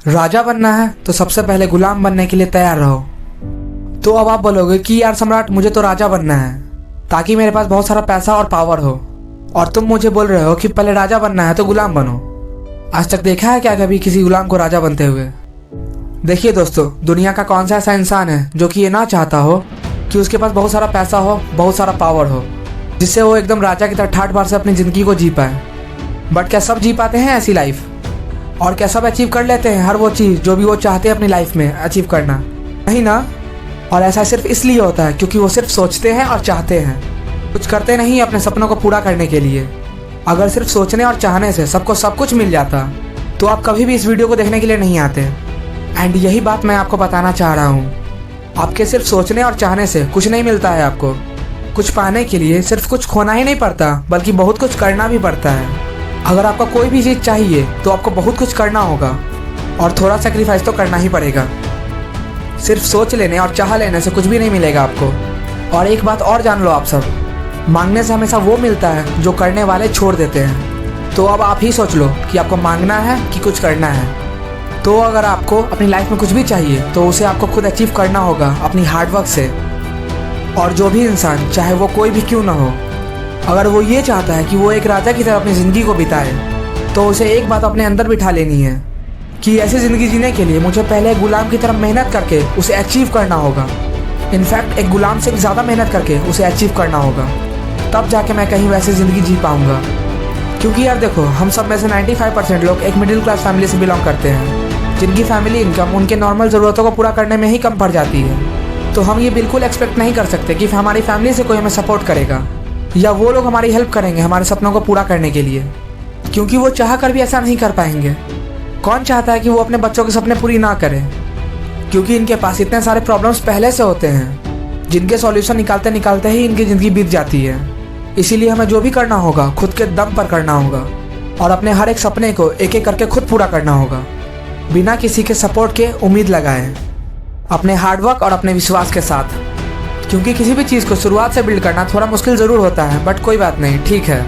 राजा बनना है तो सबसे पहले गुलाम बनने के लिए तैयार रहो। तो अब आप बोलोगे कि यार सम्राट, मुझे तो राजा बनना है ताकि मेरे पास बहुत सारा पैसा और पावर हो, और तुम मुझे बोल रहे हो कि पहले राजा बनना है तो गुलाम बनो। आज तक देखा है क्या कभी किसी गुलाम को राजा बनते हुए? देखिए दोस्तों, दुनिया का कौन सा ऐसा इंसान है जो कि ये ना चाहता हो कि उसके पास बहुत सारा पैसा हो, बहुत सारा पावर हो, जिससे वो एकदम राजा की तरह ठाठ बार से अपनी ज़िंदगी को जी पाए। बट क्या सब जी पाते हैं ऐसी लाइफ? और क्या सब अचीव कर लेते हैं हर वो चीज़ जो भी वो चाहते हैं अपनी लाइफ में अचीव करना? नहीं ना। और ऐसा सिर्फ इसलिए होता है क्योंकि वो सिर्फ सोचते हैं और चाहते हैं, कुछ करते नहीं अपने सपनों को पूरा करने के लिए। अगर सिर्फ सोचने और चाहने से सबको सब कुछ मिल जाता तो आप कभी भी इस वीडियो को देखने के लिए नहीं आते। एंड यही बात मैं आपको बताना चाह रहा हूँ। आपके सिर्फ सोचने और चाहने से कुछ नहीं मिलता है। आपको कुछ पाने के लिए सिर्फ कुछ खोना ही नहीं पड़ता, बल्कि बहुत कुछ करना भी पड़ता है। अगर आपको कोई भी चीज़ चाहिए तो आपको बहुत कुछ करना होगा और थोड़ा सेक्रीफाइस तो करना ही पड़ेगा। सिर्फ सोच लेने और चाह लेने से कुछ भी नहीं मिलेगा आपको। और एक बात और जान लो आप सब, मांगने से हमेशा वो मिलता है जो करने वाले छोड़ देते हैं। तो अब आप ही सोच लो कि आपको मांगना है कि कुछ करना है। तो अगर आपको अपनी लाइफ में कुछ भी चाहिए तो उसे आपको खुद अचीव करना होगा अपनी हार्डवर्क से। और जो भी इंसान, चाहे वो कोई भी क्यों ना हो, अगर वो ये चाहता है कि वो एक राजा की तरह अपनी ज़िंदगी को बिताए, तो उसे एक बात अपने अंदर बिठा लेनी है कि ऐसी ज़िंदगी जीने के लिए मुझे पहले एक गुलाम की तरह मेहनत करके उसे अचीव करना होगा। इनफैक्ट एक गुलाम से ज़्यादा मेहनत करके उसे अचीव करना होगा, तब जाके मैं कहीं वैसी ज़िंदगी जी पाऊँगा। क्योंकि यार देखो, हम सब में से 95% लोग एक मिडिल क्लास फैमिली से बिलोंग करते हैं, जिनकी फैमिली इनकम उनके नॉर्मल ज़रूरतों को पूरा करने में ही कम पड़ जाती है। तो हम ये बिल्कुल एक्सपेक्ट नहीं कर सकते कि हमारी फैमिली से कोई हमें सपोर्ट करेगा या वो लोग हमारी हेल्प करेंगे हमारे सपनों को पूरा करने के लिए, क्योंकि वो चाह कर भी ऐसा नहीं कर पाएंगे। कौन चाहता है कि वो अपने बच्चों के सपने पूरी ना करें? क्योंकि इनके पास इतने सारे प्रॉब्लम्स पहले से होते हैं जिनके सॉल्यूशन निकालते निकालते ही इनकी ज़िंदगी बीत जाती है। इसीलिए हमें जो भी करना होगा खुद के दम पर करना होगा और अपने हर एक सपने को एक एक करके खुद पूरा करना होगा, बिना किसी के सपोर्ट के उम्मीद लगाए, अपने हार्डवर्क और अपने विश्वास के साथ। क्योंकि किसी भी चीज़ को शुरुआत से बिल्ड करना थोड़ा मुश्किल ज़रूर होता है, बट कोई बात नहीं, ठीक है।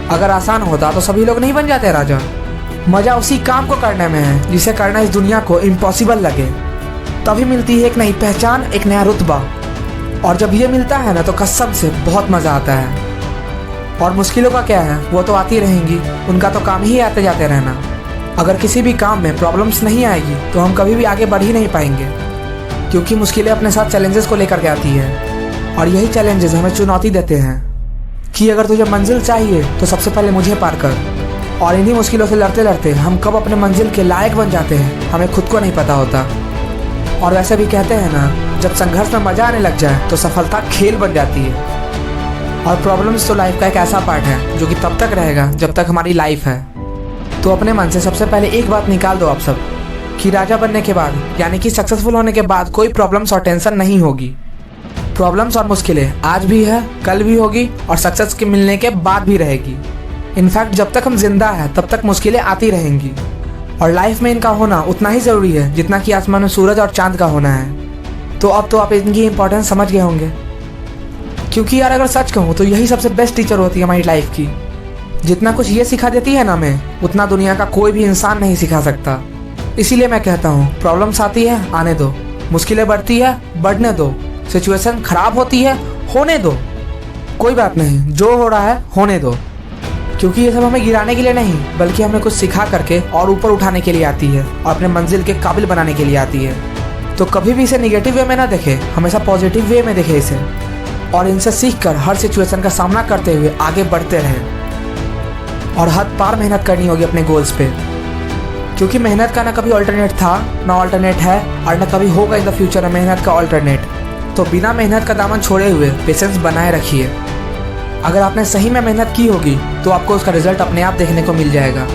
अगर आसान होता तो सभी लोग नहीं बन जाते राजा। मज़ा उसी काम को करने में है जिसे करना इस दुनिया को इम्पॉसिबल लगे। तभी मिलती है एक नई पहचान, एक नया रुतबा। और जब ये मिलता है ना तो कसम से बहुत मज़ा आता है। और मुश्किलों का क्या है, वो तो आती रहेंगी, उनका तो काम ही आते जाते रहना। अगर किसी भी काम में प्रॉब्लम्स नहीं आएगी तो हम कभी भी आगे बढ़ ही नहीं पाएंगे, क्योंकि मुश्किलें अपने साथ चैलेंजेस को लेकर के आती हैं। और यही चैलेंजेस हमें चुनौती देते हैं कि अगर तुझे मंजिल चाहिए तो सबसे पहले मुझे पार कर। और इन्हीं मुश्किलों से लड़ते लड़ते हम कब अपने मंजिल के लायक बन जाते हैं हमें खुद को नहीं पता होता। और वैसे भी कहते हैं ना, जब संघर्ष में मज़ा आने लग जाए तो सफलता खेल बन जाती है। और प्रॉब्लम्स तो लाइफ का एक ऐसा पार्ट है जो कि तब तक रहेगा जब तक हमारी लाइफ है। तो अपने मन से सबसे पहले एक बात निकाल दो आप सब, कि राजा बनने के बाद, यानी कि सक्सेसफुल होने के बाद, कोई प्रॉब्लम्स और टेंशन नहीं होगी। प्रॉब्लम्स और मुश्किलें आज भी है, कल भी होगी और सक्सेस के मिलने के बाद भी रहेगी। इनफैक्ट जब तक हम जिंदा हैं तब तक मुश्किलें आती रहेंगी। और लाइफ में इनका होना उतना ही ज़रूरी है जितना कि आसमान में सूरज और चांद का होना है। तो अब तो आप इनकी इंपॉर्टेंस समझ गए होंगे। क्योंकि यार अगर सच कहूँ तो यही सबसे बेस्ट टीचर होती है हमारी लाइफ की। जितना कुछ ये सिखा देती है ना हमें, उतना दुनिया का कोई भी इंसान नहीं सिखा सकता। इसीलिए मैं कहता हूँ, प्रॉब्लम्स आती है आने दो, मुश्किलें बढ़ती है बढ़ने दो, सिचुएशन खराब होती है होने दो, कोई बात नहीं, जो हो रहा है होने दो। क्योंकि ये सब हमें गिराने के लिए नहीं, बल्कि हमें कुछ सिखा करके और ऊपर उठाने के लिए आती है और अपने मंजिल के काबिल बनाने के लिए आती है। तो कभी भी इसे निगेटिव वे में ना देखें, हमेशा पॉजिटिव वे में देखें इसे, और इनसे सीख कर हर सिचुएशन का सामना करते हुए आगे बढ़ते रहें। और हद पार मेहनत करनी होगी अपने गोल्स पे, क्योंकि मेहनत का ना कभी अल्टरनेट था, ना अल्टरनेट है, और ना कभी होगा इन द फ्यूचर में मेहनत का अल्टरनेट। तो बिना मेहनत का दामन छोड़े हुए पेशेंस बनाए रखिए। अगर आपने सही में मेहनत की होगी तो आपको उसका रिजल्ट अपने आप देखने को मिल जाएगा।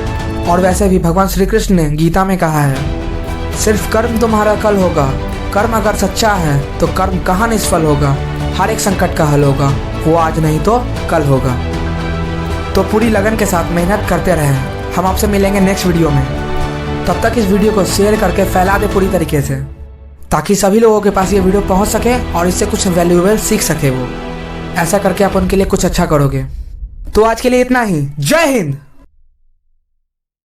और वैसे भी भगवान श्री कृष्ण ने गीता में कहा है, सिर्फ कर्म तुम्हारा कल होगा, कर्म अगर सच्चा है तो कर्म कहाँ निष्फल होगा, हर एक संकट का हल होगा, वो आज नहीं तो कल होगा। तो पूरी लगन के साथ मेहनत करते रहें। हम आपसे मिलेंगे नेक्स्ट वीडियो में। तब तक इस वीडियो को शेयर करके फैला दे पूरी तरीके से, ताकि सभी लोगों के पास ये वीडियो पहुंच सके और इससे कुछ वैल्यूएबल सीख सके वो। ऐसा करके आप उनके लिए कुछ अच्छा करोगे। तो आज के लिए इतना ही। जय हिंद।